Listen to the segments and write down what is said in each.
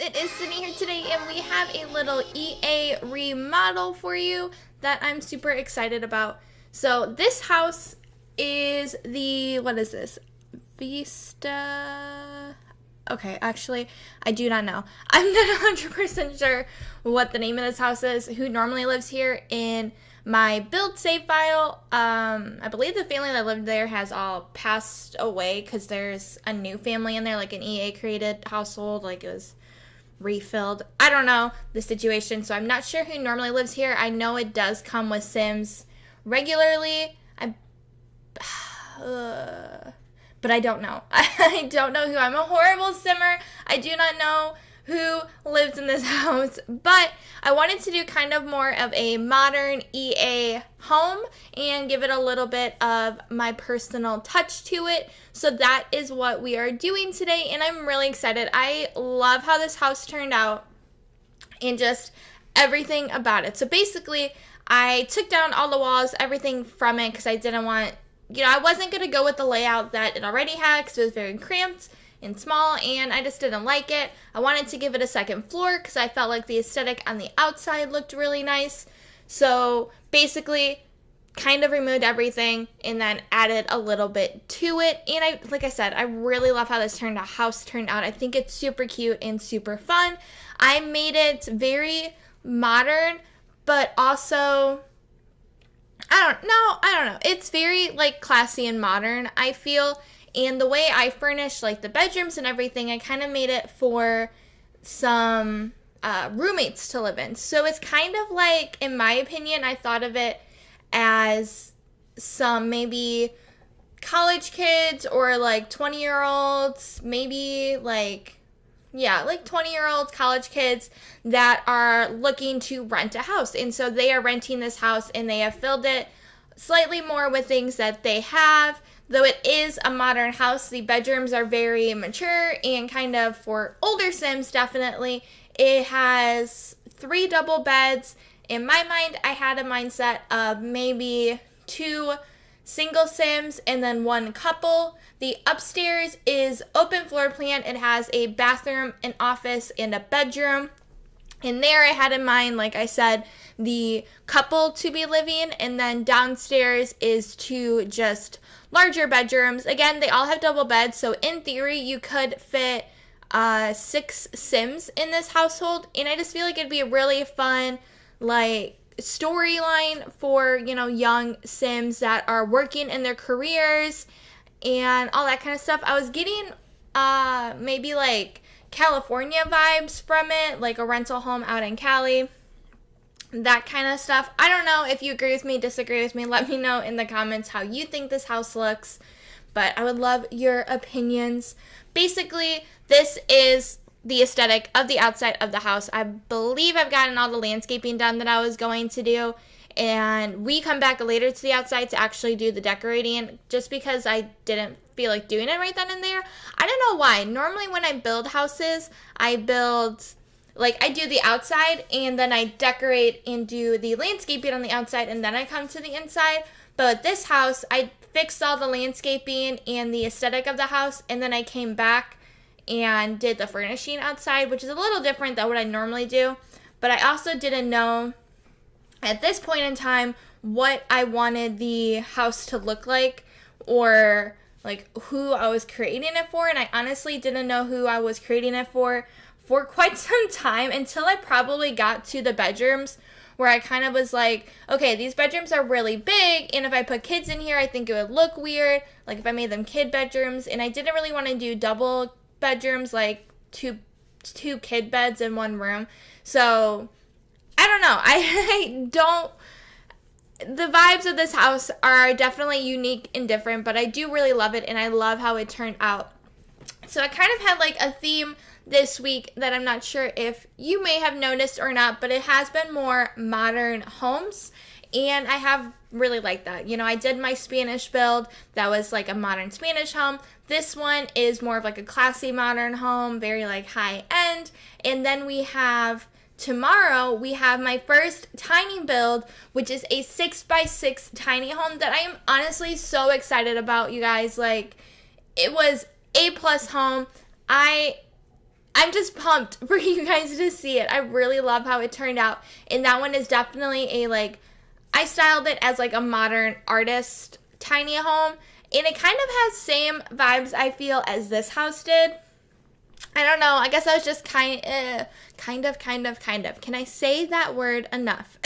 it is Sydney here today, and we have a little EA remodel for you that I'm super excited about. So this house is what is this? Vista... Okay, actually, I do not know. I'm not 100% sure what the name of this house is, who normally lives here in my build save file. I believe the family that lived there has all passed away because there's a new family in there, like an EA created household, like it was refilled. I don't know the situation, so I'm not sure who normally lives here. I know it does come with Sims regularly. But I don't know. I don't know who. I'm a horrible simmer. I do not know who lives in this house, but I wanted to do kind of more of a modern EA home and give it a little bit of my personal touch to it. So that is what we are doing today, and I'm really excited. I love how this house turned out and just everything about it. So basically, I took down all the walls, everything from it, because I didn't want, I wasn't going to go with the layout that it already had because it was very cramped and small, and I just didn't like it. I wanted to give it a second floor because I felt like the aesthetic on the outside looked really nice. So basically, kind of removed everything and then added a little bit to it. And like I said, I really love how this house turned out. I think it's super cute and super fun. I made it very modern, but also, I don't know. It's very like classy and modern, I feel. And the way I furnished like the bedrooms and everything, I kind of made it for some roommates to live in. So it's kind of like, in my opinion, I thought of it as some maybe college kids or like 20-year-olds, maybe like 20-year-old college kids that are looking to rent a house. And so they are renting this house and they have filled it slightly more with things that they have. Though it is a modern house, the bedrooms are very mature and kind of for older Sims, definitely. It has 3 double beds. In my mind, I had a mindset of maybe 2 single Sims and then 1 couple. The upstairs is open floor plan. It has a bathroom, an office, and a bedroom. And there I had in mind, like I said, the couple to be living, and then downstairs is 2 just larger bedrooms. Again, they all have double beds, so in theory you could fit 6 Sims in this household, and I just feel like it'd be a really fun like storyline for young Sims that are working in their careers and all that kind of stuff. I was getting maybe like California vibes from it, like a rental home out in Cali, that kind of stuff. I don't know if you agree with me, disagree with me. Let me know in the comments how you think this house looks, but I would love your opinions. Basically, this is the aesthetic of the outside of the house. I believe I've gotten all the landscaping done that I was going to do, and we come back later to the outside to actually do the decorating just because I didn't feel like doing it right then and there. I don't know why. Normally when I build houses, I do the outside and then I decorate and do the landscaping on the outside and then I come to the inside. But with this house, I fixed all the landscaping and the aesthetic of the house, and then I came back and did the furnishing outside, which is a little different than what I normally do. But I also didn't know at this point in time what I wanted the house to look like or like who I was creating it for, and I honestly didn't know who I was creating it for quite some time until I probably got to the bedrooms, where I kind of was like, okay, these bedrooms are really big, and if I put kids in here, I think it would look weird, like if I made them kid bedrooms, and I didn't really want to do double bedrooms, like two kid beds in one room. So I don't know. The vibes of this house are definitely unique and different, but I do really love it, and I love how it turned out. So I kind of had like a theme this week that I'm not sure if you may have noticed or not, but it has been more modern homes, and I have really liked that. I did my Spanish build that was like a modern Spanish home. This one is more of like a classy modern home, very like high end. And then tomorrow we have my first tiny build, which is a 6x6 tiny home that I am honestly so excited about, you guys. Like, it was A+ home. I I'm just pumped for you guys to see it. I really love how it turned out. And that one is definitely I styled it as like a modern artist tiny home. And it kind of has same vibes, I feel, as this house did. I don't know. I guess I was just kind of. Can I say that word enough?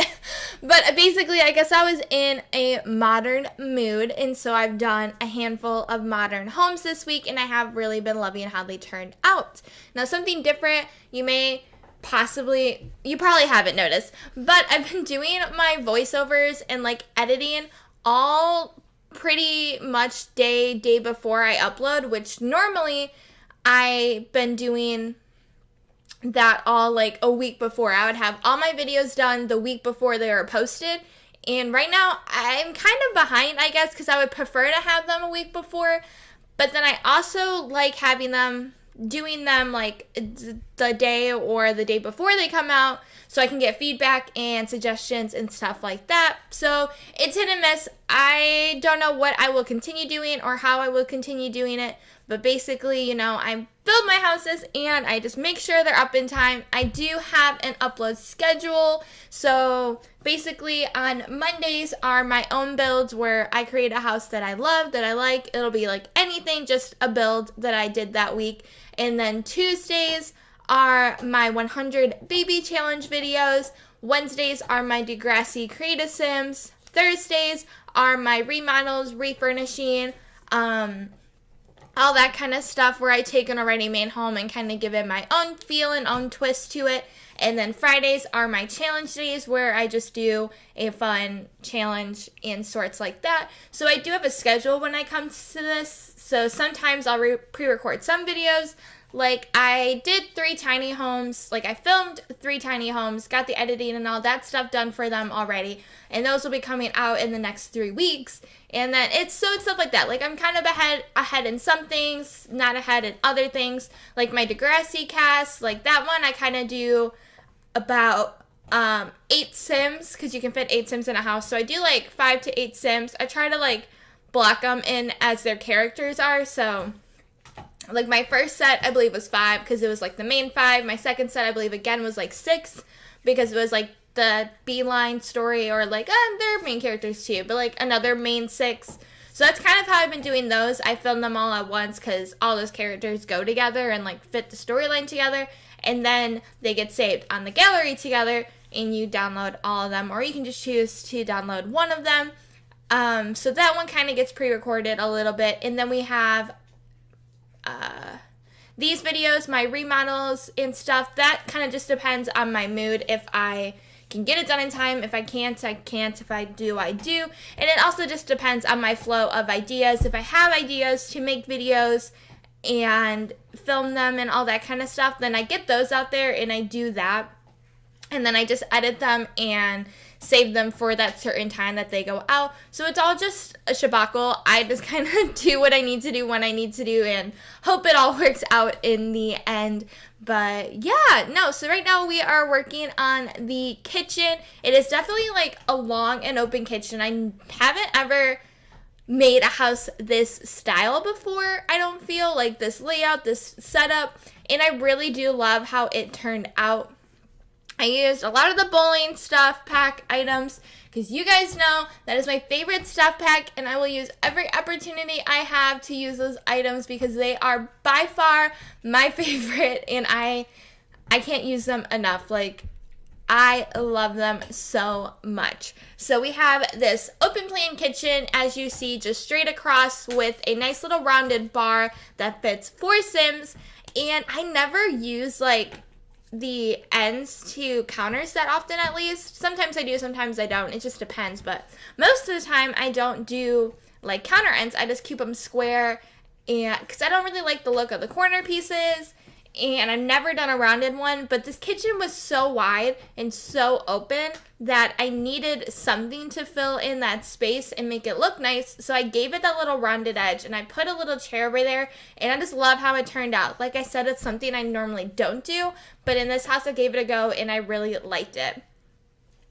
But basically, I guess I was in a modern mood, and so I've done a handful of modern homes this week, and I have really been loving how they turned out. Now, something different, you probably haven't noticed, but I've been doing my voiceovers and like editing all pretty much day before I upload, which normally I've been doing that all like a week before. I would have all my videos done the week before they were posted. And right now I'm kind of behind, I guess, because I would prefer to have them a week before. But then I also like doing them like the day or the day before they come out, so I can get feedback and suggestions and stuff like that. So it's hit and miss. I don't know what I will continue doing or how I will continue doing it. But basically, I build my houses and I just make sure they're up in time. I do have an upload schedule. So basically on Mondays are my own builds where I create a house that I love, that I like. It'll be like anything, just a build that I did that week. And then Tuesdays are my 100 baby challenge videos. Wednesdays are my Degrassi Creative Sims. Thursdays are my remodels, refurnishing, all that kind of stuff where I take an already made home and kind of give it my own feel and own twist to it. And then Fridays are my challenge days where I just do a fun challenge and sorts like that. So I do have a schedule when I come to this. So sometimes I'll pre-record some videos. Like I did 3 tiny homes, like I filmed 3 tiny homes, got the editing and all that stuff done for them already. And those will be coming out in the next 3 weeks. And then it's stuff like that. Like I'm kind of ahead in some things, not ahead in other things. Like my Degrassi cast, like that one I kind of do about 8 Sims, because you can fit 8 Sims in a house. So I do like 5 to 8 Sims. I try to like block them in as their characters are. So like my first set I believe was 5 because it was like the main 5. My second set I believe again was like 6 because it was like the Beeline story, or like they're main characters too, but like another main 6. So that's kind of how I've been doing those. I filmed them all at once because all those characters go together and like fit the storyline together, and then they get saved on the gallery together and you download all of them, or you can just choose to download one of them. So that one kind of gets pre-recorded a little bit, and then we have these videos, my remodels and stuff. That kind of just depends on my mood. If I can get it done in time. If I can't, I can't. If I do, I do. And it also just depends on my flow of ideas. If I have ideas to make videos and film them and all that kind of stuff, then I get those out there and I do that. And then I just edit them and save them for that certain time that they go out. So it's all just a shabackle. I just kind of do what I need to do when I need to do and hope it all works out in the end. But yeah, no, so right now we are working on the kitchen. It is definitely like a long and open kitchen. I haven't ever made a house this style before. I don't feel like this layout, this setup, and I really do love how it turned out. I used a lot of the bowling stuff pack items because you guys know that is my favorite stuff pack, and I will use every opportunity I have to use those items because they are by far my favorite, and I can't use them enough. Like, I love them so much. So we have this open plan kitchen, as you see, just straight across with a nice little rounded bar that fits 4 Sims, and I never use like the ends to counters that often, at least. Sometimes I do, sometimes I don't. It just depends. But most of the time I don't do like counter ends. I just keep them square, and because I don't really like the look of the corner pieces, and I've never done a rounded one. But this kitchen was so wide and so open that I needed something to fill in that space and make it look nice. So I gave it that little rounded edge, and I put a little chair over there, and I just love how it turned out. Like I said, it's something I normally don't do, but in this house I gave it a go and I really liked it.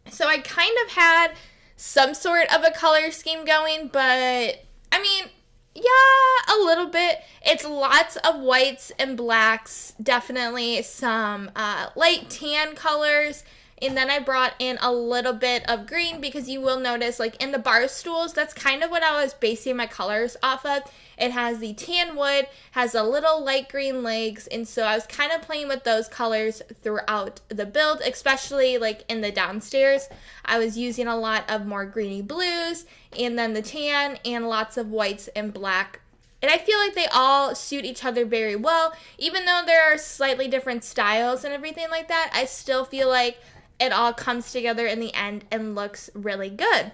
So I kind of had some sort of a color scheme going, but I mean, Yeah, a little bit. It's lots of whites and blacks, definitely some light tan colors. And then I brought in a little bit of green because you will notice, like in the bar stools, that's kind of what I was basing my colors off of. It has the tan wood, has a little light green legs, and so I was kind of playing with those colors throughout the build, especially like in the downstairs. I was using a lot of more greeny blues, and then the tan, and lots of whites and black. And I feel like they all suit each other very well. Even though there are slightly different styles and everything like that, I still feel like it all comes together in the end and looks really good.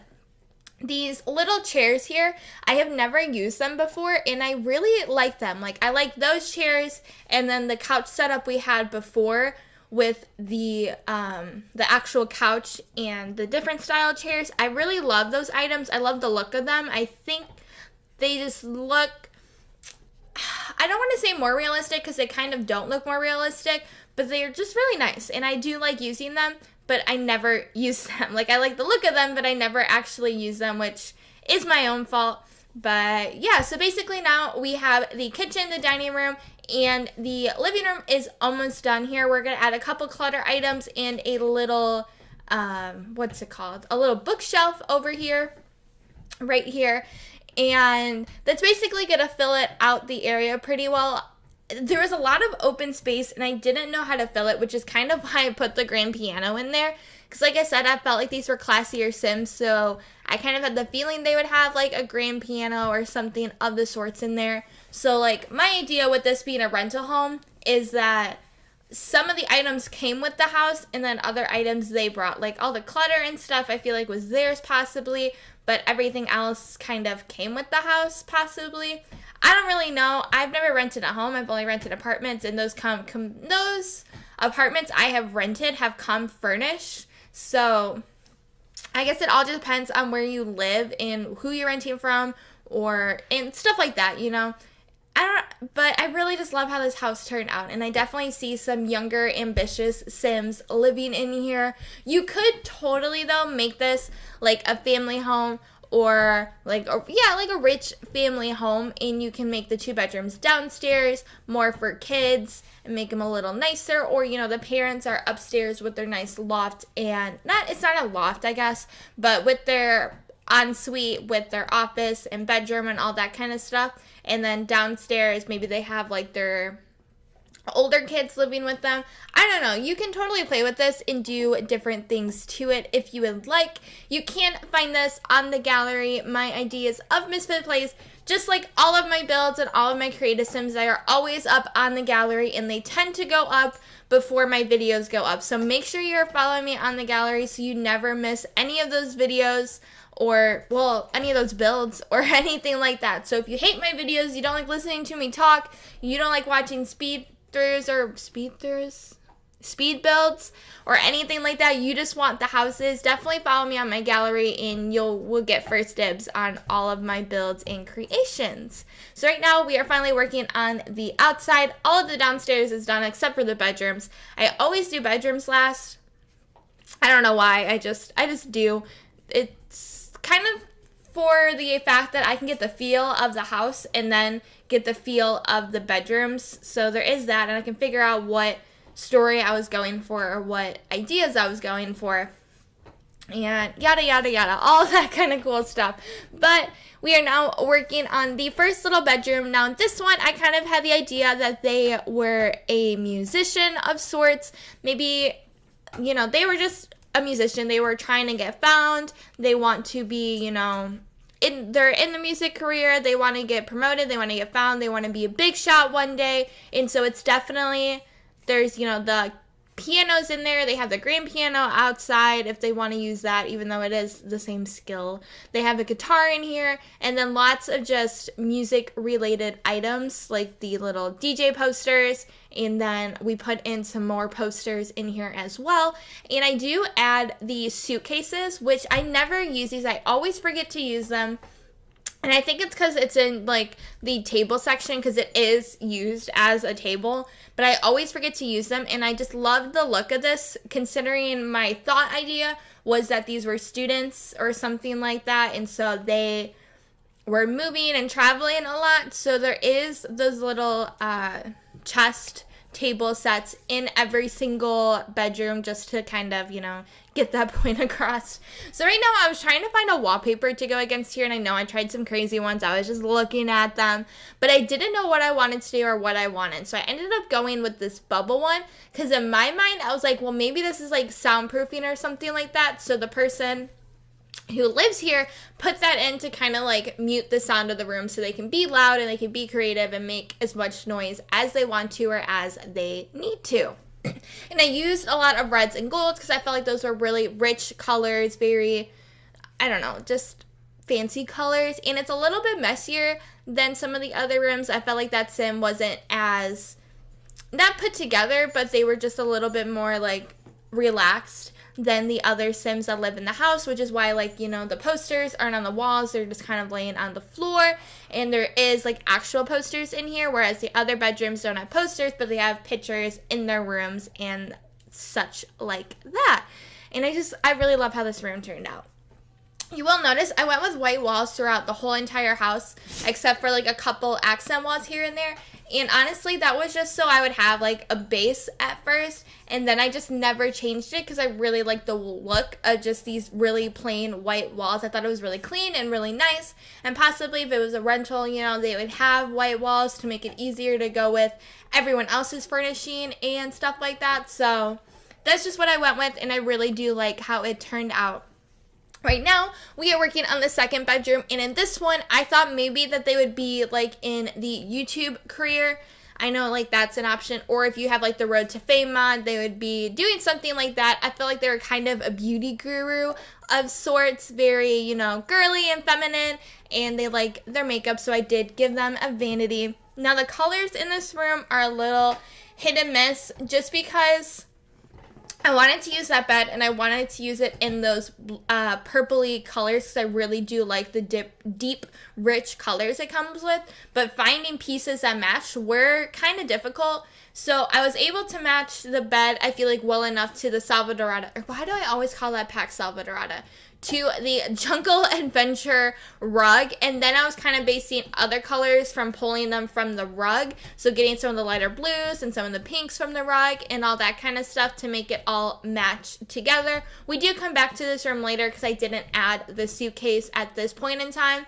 These little chairs here, I have never used them before, and I really like them. Like, I like those chairs, and then the couch setup we had before with the actual couch and the different style chairs. I really love those items. I love the look of them. I think they just look, I don't want to say more realistic because they kind of don't look more realistic, but they're just really nice, and I do like using them, but I never use them. Like, I like the look of them, but I never actually use them, which is my own fault. But yeah, so basically now we have the kitchen, the dining room, and the living room is almost done here. We're going to add a couple clutter items and a little, what's it called? A little bookshelf over here, right here. And that's basically going to fill it out the area pretty well. There was a lot of open space, and I didn't know how to fill it, which is kind of why I put the grand piano in there. Because like I said, I felt like these were classier Sims, so I kind of had the feeling they would have like a grand piano or something of the sorts in there. So like my idea with this being a rental home is that some of the items came with the house, and then other items they brought. Like all the clutter and stuff I feel like was theirs possibly, but everything else kind of came with the house possibly. I don't really know. I've never rented a home. I've only rented apartments, and those those apartments I have rented have come furnished. So I guess it all depends on where you live and who you're renting from, and stuff like that, you know. But I really just love how this house turned out, and I definitely see some younger, ambitious Sims living in here. You could totally, though, make this like a family home, or like a rich family home, and you can make the 2 bedrooms downstairs more for kids and make them a little nicer, or you know, the parents are upstairs with their nice loft, and it's not a loft, I guess, but with their ensuite with their office and bedroom and all that kind of stuff. And then downstairs, maybe they have like their older kids living with them. I don't know. You can totally play with this and do different things to it if you would like. You can find this on the gallery, My Ideas of Misfit Plays. Just like all of my builds and all of my creative Sims, they are always up on the gallery, and they tend to go up before my videos go up. So make sure you're following me on the gallery so you never miss any of those videos, or, well, any of those builds or anything like that. So if you hate my videos, you don't like listening to me talk, you don't like watching speed builds or anything like that, you just want the houses, definitely follow me on my gallery, and we'll get first dibs on all of my builds and creations. So right now we are finally working on the outside. All of the downstairs is done except for the bedrooms. I always do bedrooms last. I don't know why, I just do. It's kind of for the fact that I can get the feel of the house and then get the feel of the bedrooms. So there is that, and I can figure out what story I was going for or what ideas I was going for, and yada yada yada, all that kind of cool stuff. But we are now working on the first little bedroom. Now this one, I kind of had the idea that they were a musician of sorts. Maybe, you know, they were just a musician. They were trying to get found. They want to be, you know, they're in the music career. They want to get promoted. They want to get found. They want to be a big shot one day. And so it's definitely, there's, you know, the pianos in there. They have the grand piano outside if they want to use that, even though it is the same skill. They have a guitar in here, and then lots of just music related items like the little DJ posters, and then we put in some more posters in here as well. And I do add the suitcases, which I never use these. I always forget to use them. And I think it's because it's in, like, the table section, because it is used as a table. But I always forget to use them, and I just love the look of this, considering my thought idea was that these were students or something like that. And so they we're moving and traveling a lot, so there is those little chest table sets in every single bedroom just to kind of, get that point across. So right now I was trying to find a wallpaper to go against here, and I know I tried some crazy ones. I was just looking at them, but I didn't know what I wanted to do or what I wanted. So I ended up going with this bubble one because in my mind I was like, well, maybe this is like soundproofing or something like that. So the person who lives here put that in to kind of like mute the sound of the room so they can be loud and they can be creative and make as much noise as they want to or as they need to. And I used a lot of reds and golds because I felt like those were really rich colors, very, I don't know, just fancy colors. And it's a little bit messier than some of the other rooms. I felt like that sim wasn't as, not put together, but they were just a little bit more like relaxed than the other Sims that live in the house, which is why, like, the posters aren't on the walls, they're just kind of laying on the floor, and there is, like, actual posters in here, whereas the other bedrooms don't have posters, but they have pictures in their rooms and such like that. And I really love how this room turned out. You will notice I went with white walls throughout the whole entire house, except for, like, a couple accent walls here and there. And honestly, that was just so I would have, like, a base at first, and then I just never changed it because I really like the look of just these really plain white walls. I thought it was really clean and really nice, and possibly if it was a rental, they would have white walls to make it easier to go with everyone else's furnishing and stuff like that. So that's just what I went with, and I really do like how it turned out. Right now, we are working on the second bedroom, and in this one, I thought maybe that they would be, like, in the YouTube career. I know, like, that's an option, or if you have, like, the Road to Fame mod, they would be doing something like that. I feel like they were kind of a beauty guru of sorts, very, girly and feminine, and they like their makeup, so I did give them a vanity. Now, the colors in this room are a little hit and miss, just because I wanted to use that bed, and I wanted to use it in those purpley colors because I really do like the deep, rich colors it comes with. But finding pieces that match were kind of difficult. So I was able to match the bed, I feel like, well enough to the Salvadorada. Or why do I always call that pack Salvadorada? To the Jungle Adventure rug, and then I was kind of basing other colors from pulling them from the rug, so getting some of the lighter blues and some of the pinks from the rug and all that kind of stuff to make it all match together. We do come back to this room later because I didn't add the suitcase at this point in time.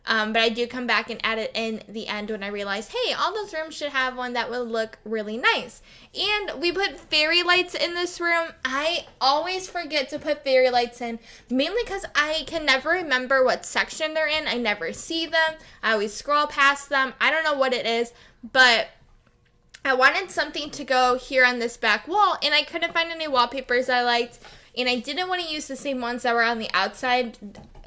But I do come back and add it in the end when I realized, hey, all those rooms should have one that would look really nice. And we put fairy lights in this room. I always forget to put fairy lights in, mainly because I can never remember what section they're in. I never see them. I always scroll past them. I don't know what it is, but I wanted something to go here on this back wall, and I couldn't find any wallpapers I liked, and I didn't want to use the same ones that were on the outside,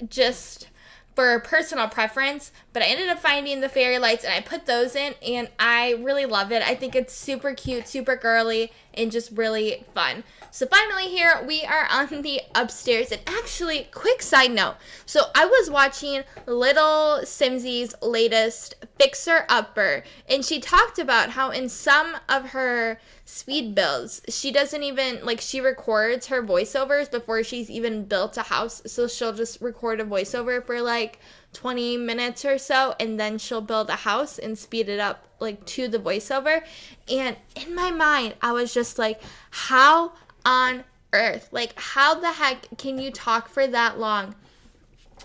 just for personal preference, but I ended up finding the fairy lights and I put those in, and I really love it. I think it's super cute, super girly, and just really fun. So finally here we are on the upstairs, and actually, quick side note, so I was watching Little Simsy's latest Fixer Upper, and she talked about how in some of her speed builds, she doesn't even, like, she records her voiceovers before she's even built a house, so she'll just record a voiceover for like 20 minutes or so, and then she'll build a house and speed it up, like, to the voiceover. And in my mind, I was just like, how on earth, like, how the heck can you talk for that long?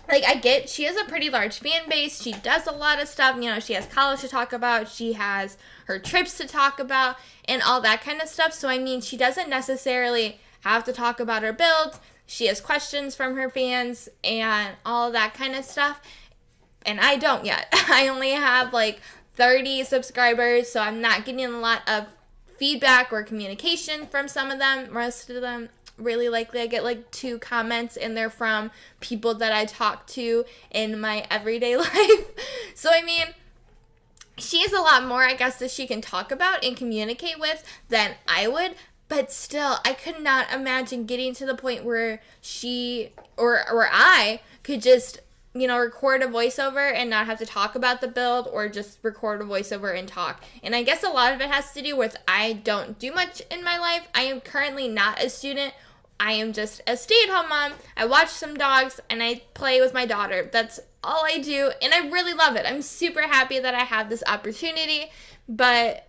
Like, I get she has a pretty large fan base, she does a lot of stuff, she has college to talk about, she has her trips to talk about, and all that kind of stuff. So I mean, she doesn't necessarily have to talk about her build. She has questions from her fans and all that kind of stuff, and I don't yet. I only have like 30 subscribers, so I'm not getting a lot of feedback or communication from some of them. Most of them, really likely, I get like 2 comments, and they're from people that I talk to in my everyday life. So I mean, she has a lot more, I guess, that she can talk about and communicate with than I would. But still, I could not imagine getting to the point where she or I could just, record a voiceover and not have to talk about the build, or just record a voiceover and talk. And I guess a lot of it has to do with I don't do much in my life. I am currently not a student. I am just a stay-at-home mom. I watch some dogs and I play with my daughter. That's all I do, and I really love it. I'm super happy that I have this opportunity, but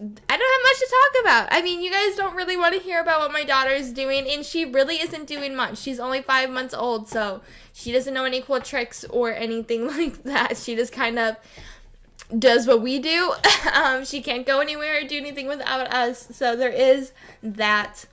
I don't have much to talk about. I mean, you guys don't really want to hear about what my daughter is doing, and she really isn't doing much. She's only 5 months old, so she doesn't know any cool tricks or anything like that. She just kind of does what we do. She can't go anywhere or do anything without us, so there is that.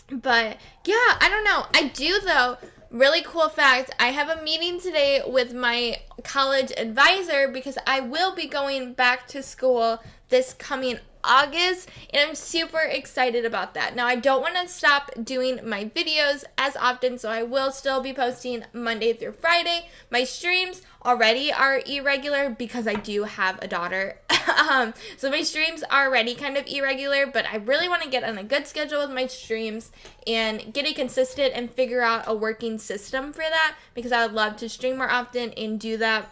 But yeah, I don't know. I do, though. Really cool fact, I have a meeting today with my college advisor because I will be going back to school this coming August, and I'm super excited about that. Now, I don't want to stop doing my videos as often, so I will still be posting Monday through Friday. My streams already are irregular because I do have a daughter. So my streams are already kind of irregular, but I really want to get on a good schedule with my streams and get it consistent and figure out a working system for that, because I would love to stream more often and do that.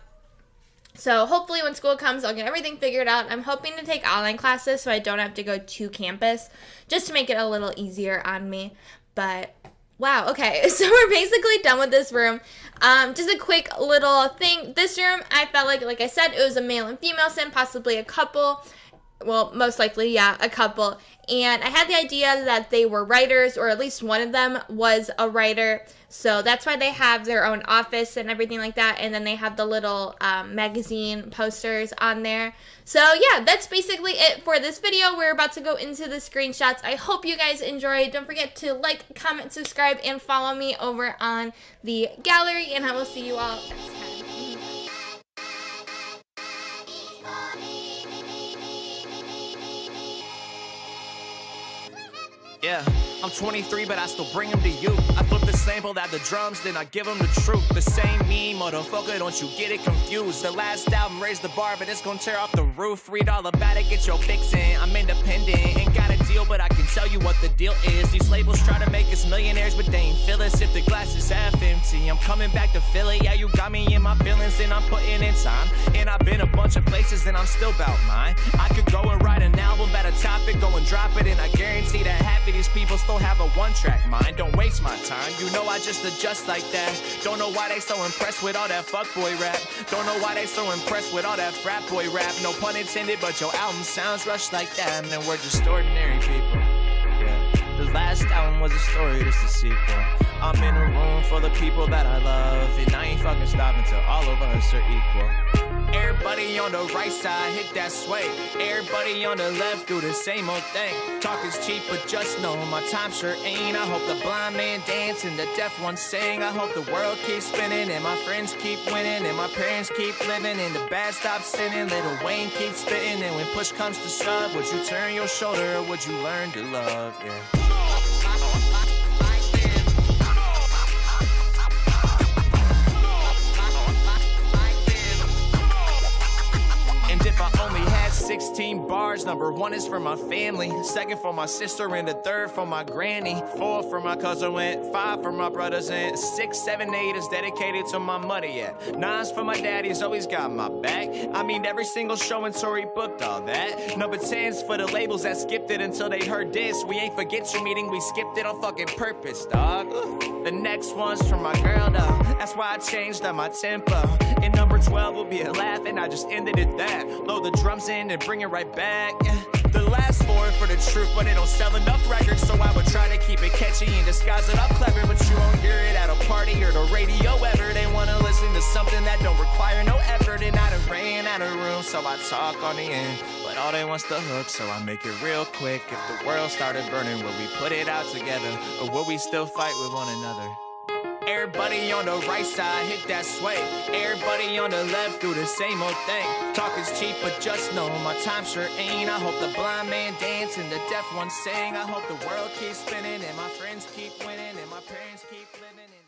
So hopefully when school comes, I'll get everything figured out. I'm hoping to take online classes so I don't have to go to campus, just to make it a little easier on me. But wow, okay, so we're basically done with this room. Just a quick little thing. This room, I felt like I said, it was a male and female sim, possibly a couple. Well, most likely, yeah, a couple. And I had the idea that they were writers, or at least one of them was a writer. So that's why they have their own office and everything like that. And then they have the little magazine posters on there. So yeah, that's basically it for this video. We're about to go into the screenshots. I hope you guys enjoyed. Don't forget to like, comment, subscribe, and follow me over on the gallery. And I will see you all next time. Yeah, I'm 23, but I still bring them to you. I flip the sample out the drums, then I give them the truth. The same me, motherfucker, don't you get it confused. The last album raised the bar, but it's gonna tear off the roof. Read all about it, get your fix in. I'm independent, ain't got a deal, but I can tell you what the deal is. These labels try to make us millionaires, but they ain't feel us if the glass is half empty. I'm coming back to Philly, yeah, you got me in my feelings, and I'm putting in time. And I've been a bunch of places, and I'm still about mine. I could go and write an album about a topic, go and drop it, and I guarantee that half of these people still have a one-track mind. Don't waste my time, you know I just adjust like that. Don't know why they so impressed with all that fuckboy rap. Don't know why they so impressed with all that frat boy rap. No pun intended, but your album sounds rushed like that. And we're just ordinary people. Yeah, the last album was a story, this the sequel. I'm in a room full of people that I love, and I ain't fucking stopping till all of us are equal. Everybody on the right side hit that sway. Everybody on the left do the same old thing. Talk is cheap, but just know my time sure ain't. I hope the blind man dance and the deaf one sing. I hope the world keeps spinning and my friends keep winning and my parents keep living and the bad stop sinning. Little Wayne keeps spitting, and when push comes to shove, would you turn your shoulder or would you learn to love? Yeah. If I only had 16 bars, number 1 is for my family, 2nd for my sister, and the 3rd for my granny, 4 for my cousin, and 5 for my brothers, and 6, 7, 8 is dedicated to my mother, yeah. 9's for my daddy, he's always got my back. I mean, every single show and Tory booked all that. Number 10's for the labels that skipped it until they heard this. We ain't forget your meeting, we skipped it on fucking purpose, dog. The next one's for my girl, though. That's why I changed up my tempo. And number 12 will be a laugh, and I just ended it that. Load the drums in and bring it right back. The last 4 for the truth, but it don't sell enough records, so I would try to keep it catchy and disguise it up clever. But you won't hear it at a party or the radio ever. They wanna listen to something that don't require no effort, and I done ran out of room, so I talk on the end. But all they want's the hook, so I make it real quick. If the world started burning, will we put it out together, or will we still fight with one another? Everybody on the right side hit that sway. Everybody on the left do the same old thing. Talk is cheap, but just know my time sure ain't. I hope the blind man dance and the deaf one sing. I hope the world keeps spinning and my friends keep winning and my parents keep living.